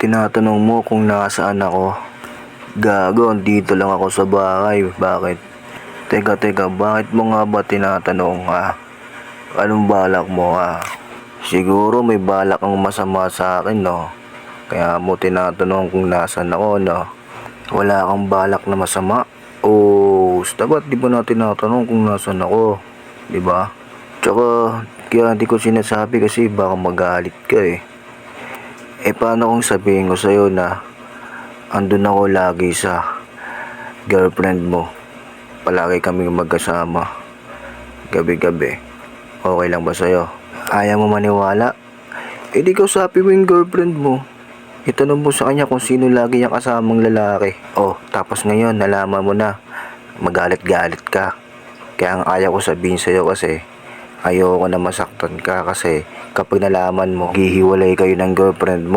Tinatanong mo kung nasaan ako. Gago, andito lang ako sa bahay. Bakit? Teka, bakit mo nga ba tinatanong ha? Anong balak mo ha? Siguro may balak kang masama sa akin, no? Kaya mo tinatanong kung nasaan ako, no? Wala kang balak na masama? O dapat di ba natin tinatanong kung nasaan ako? Di ba? Tsaka, kaya hindi ko sinasabi kasi baka magalit ka eh. Paano kung sabihin ko sa'yo na andun ako lagi sa girlfriend mo? Palagi kaming magkasama. Gabi-gabi. Okay lang ba sa'yo? Ayaw mo maniwala? Di kausapin mo yung girlfriend mo. Itanong mo sa kanya kung sino lagi niyang kasamang lalaki. Tapos ngayon nalaman mo na. Magalit-galit ka. Kaya ang ayaw ko sabihin sa'yo kasi ayoko na masaktan ka kasi kapag nalaman mo, gihiwalay kayo ng girlfriend mo.